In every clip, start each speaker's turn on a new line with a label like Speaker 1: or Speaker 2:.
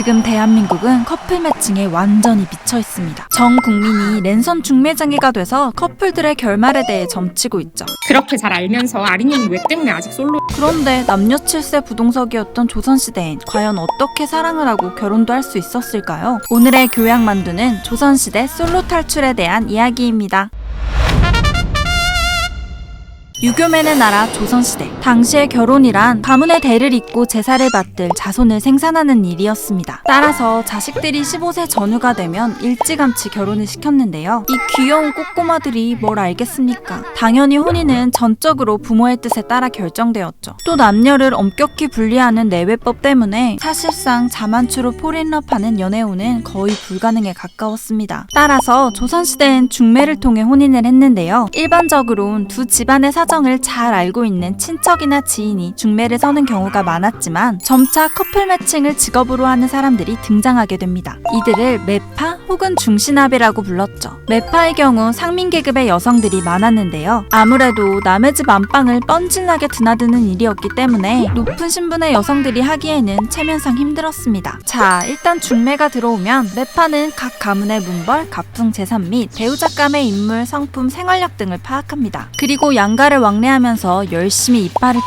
Speaker 1: 지금 대한민국은 커플 매칭에 완전히 미쳐 있습니다. 전 국민이 랜선 중매장애가 돼서 커플들의 결말에 대해 점치고 있죠.
Speaker 2: 그렇게 잘 알면서 아린님이 왜 때문에 아직 솔로?
Speaker 1: 그런데 남녀 7세 부동석이었던 조선시대엔 과연 어떻게 사랑을 하고 결혼도 할 수 있었을까요? 오늘의 교양 만두는 조선시대 솔로 탈출에 대한 이야기입니다. 유교맨의 나라 조선시대. 당시의 결혼이란 가문의 대를 잇고 제사를 받들 자손을 생산하는 일이었습니다. 따라서 자식들이 15세 전후가 되면 일찌감치 결혼을 시켰는데요. 이 귀여운 꼬꼬마들이 뭘 알겠습니까? 당연히 혼인은 전적으로 부모의 뜻에 따라 결정되었죠. 또 남녀를 엄격히 분리하는 내외법 때문에 사실상 자만추로 폴인럽하는 연애혼은 거의 불가능에 가까웠습니다. 따라서 조선시대엔 중매를 통해 혼인을 했는데요. 일반적으로는 두 집안의 사정을 잘 알고 있는 친척이나 지인이 중매를 서는 경우가 많았지만 점차 커플 매칭을 직업으로 하는 사람들이 등장하게 됩니다. 이들을 매파 혹은 중신합이라고 불렀죠. 매파의 경우 상민계급의 여성들이 많았는데요. 아무래도 남의 집 안방을 뻔질나게 드나드는 일이었기 때문에 높은 신분의 여성들이 하기에는 체면상 힘들었습니다. 자, 일단 중매가 들어오면 매파는 각 가문의 문벌, 가풍, 재산 및 배우자감의 인물, 성품, 생활력 등을 파악합니다. 그리고 양가를 왕래하면서 열심히 이빨을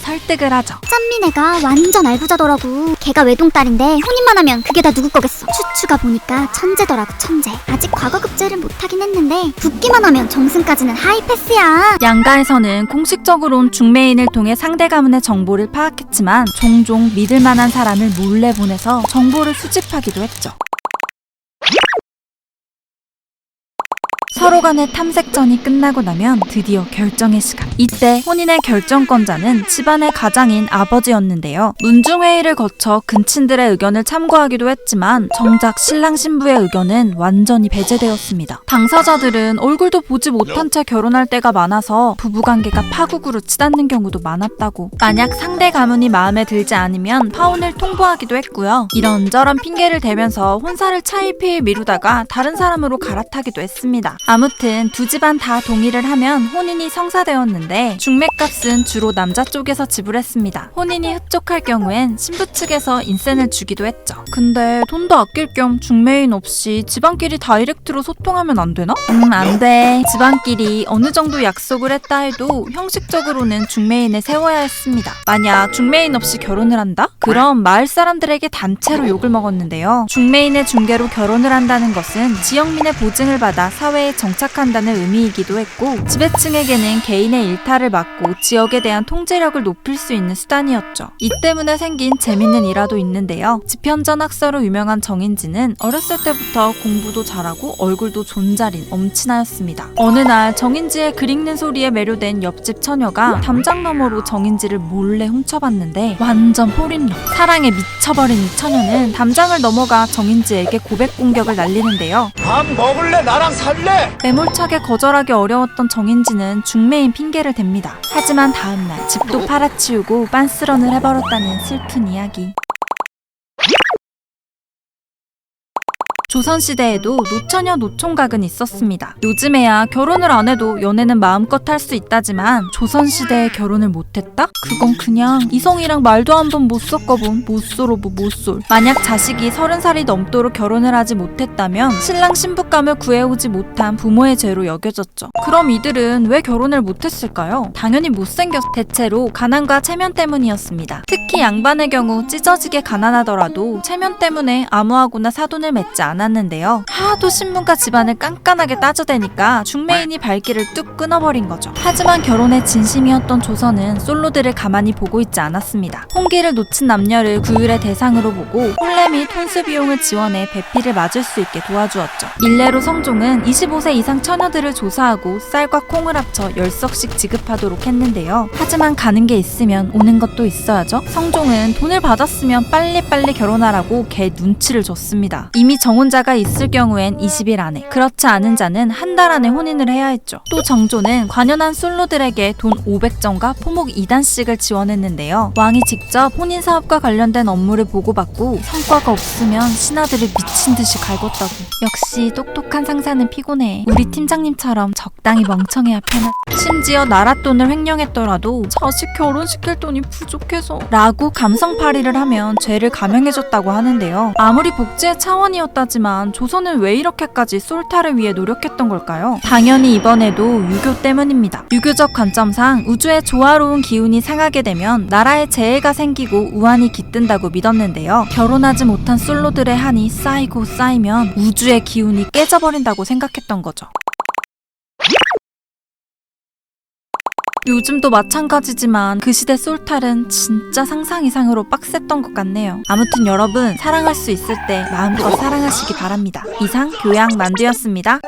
Speaker 1: 설득을 하죠.
Speaker 3: 짠미네가 완전 알부자더라고. 걔가 외동딸인데 혼인만 하면 그게 다 누구 거겠어. 추추가 보니까 천재더라고, 천재. 아직 과거급제를 못하긴 했는데 붙기만 하면 정승까지는 하이패스야.
Speaker 1: 양가에서는 공식적으로는 중매인을 통해 상대 가문의 정보를 파악했지만 종종 믿을만한 사람을 몰래 보내서 정보를 수집하기도 했죠. 서로 간의 탐색전이 끝나고 나면 드디어 결정의 시간. 이때 혼인의 결정권자는 집안의 가장인 아버지였는데요. 문중회의를 거쳐 근친들의 의견을 참고하기도 했지만 정작 신랑 신부의 의견은 완전히 배제되었습니다. 당사자들은 얼굴도 보지 못한 채 결혼할 때가 많아서 부부관계가 파국으로 치닫는 경우도 많았다고. 만약 상대 가문이 마음에 들지 않으면 파혼을 통보하기도 했고요. 이런저런 핑계를 대면서 혼사를 차일피일 미루다가 다른 사람으로 갈아타기도 했습니다. 아무튼 두 집안 다 동의를 하면 혼인이 성사되었는데 중매값은 주로 남자 쪽에서 지불했습니다. 혼인이 흡족할 경우엔 신부 측에서 인센을 주기도 했죠. 근데 돈도 아낄 겸 중매인 없이 집안끼리 다이렉트로 소통하면 안 되나? 안 돼. 집안끼리 어느 정도 약속을 했다 해도 형식적으로는 중매인을 세워야 했습니다. 만약 중매인 없이 결혼을 한다? 그럼 마을 사람들에게 단체로 욕을 먹었는데요. 중매인의 중개로 결혼을 한다는 것은 지역민의 보증을 받아 사회에 정착한다는 의미이기도 했고 지배층에게는 개인의 일탈을 막고 지역에 대한 통제력을 높일 수 있는 수단이었죠. 이 때문에 생긴 재밌는 일화도 있는데요. 지편전학서로 유명한 정인지는 어렸을 때부터 공부도 잘하고 얼굴도 존잘인 엄친아였습니다. 어느 날 정인지의 글 읽는 소리에 매료된 옆집 처녀가 담장 너머로 정인지를 몰래 훔쳐봤는데 완전 홀인러. 사랑에 미쳐버린 이 처녀는 담장을 넘어가 정인지에게 고백 공격을 날리는데요.
Speaker 4: 밥 먹을래? 나랑 살래?
Speaker 1: 매몰차게 거절하기 어려웠던 정인지는 중매인 핑계를 댑니다. 하지만 다음날 집도 팔아치우고 빤스런을 해버렸다는 슬픈 이야기. 조선시대에도 노처녀 노총각은 있었습니다. 요즘에야 결혼을 안 해도 연애는 마음껏 할 수 있다지만 조선시대에 결혼을 못했다? 그건 그냥 이성이랑 말도 한 번 못 섞어본 모쏠오브 모쏠. 만약 자식이 30살이 넘도록 결혼을 하지 못했다면 신랑 신부감을 구해오지 못한 부모의 죄로 여겨졌죠. 그럼 이들은 왜 결혼을 못했을까요? 당연히 못생겨서. 대체로 가난과 체면 때문이었습니다. 특히 양반의 경우 찢어지게 가난하더라도 체면 때문에 아무하고나 사돈을 맺지 않았는데요. 하도 신분과 집안을 깐깐하게 따져대니까 중매인이 발길을 뚝 끊어버린 거죠. 하지만 결혼에 진심이었던 조선은 솔로들을 가만히 보고 있지 않았습니다. 혼기를 놓친 남녀를 구휼의 대상으로 보고 혼례 및 혼수 비용을 지원해 배필을 맞을 수 있게 도와주었죠. 일례로 성종은 25세 이상 처녀들을 조사하고 쌀과 콩을 합쳐 10석씩 지급하도록 했는데요. 하지만 가는 게 있으면 오는 것도 있어야죠. 성종은 돈을 받았으면 빨리빨리 결혼하라고 개 눈치를 줬습니다. 이미 정혼 유전자가 있을 경우엔 20일 안에, 그렇지 않은 자는 한 달 안에 혼인을 해야 했죠. 또 정조는 관연한 솔로들에게 돈 500정과 포목 2단씩을 지원했는데요. 왕이 직접 혼인 사업과 관련된 업무를 보고받고 성과가 없으면 신하들을 미친 듯이 갈궜다고. 역시 똑똑한 상사는 피곤해. 우리 팀장님처럼 적당히 멍청해야 편한. 심지어 나라 돈을 횡령했더라도 자식 결혼시킬 돈이 부족해서 라고 감성팔이를 하면 죄를 감형해줬다고 하는데요. 아무리 복지의 차원이었다지만 조선은 왜 이렇게까지 솔타를 위해 노력했던 걸까요? 당연히 이번에도 유교 때문입니다. 유교적 관점상 우주의 조화로운 기운이 상하게 되면 나라에 재해가 생기고 우환이 깃든다고 믿었는데요. 결혼하지 못한 솔로들의 한이 쌓이고 쌓이면 우주의 기운이 깨져버린다고 생각했던 거죠. 요즘도 마찬가지지만 그 시대 솔탈은 진짜 상상 이상으로 빡셌던 것 같네요. 아무튼 여러분, 사랑할 수 있을 때 마음껏 사랑하시기 바랍니다. 이상 교양 만두였습니다.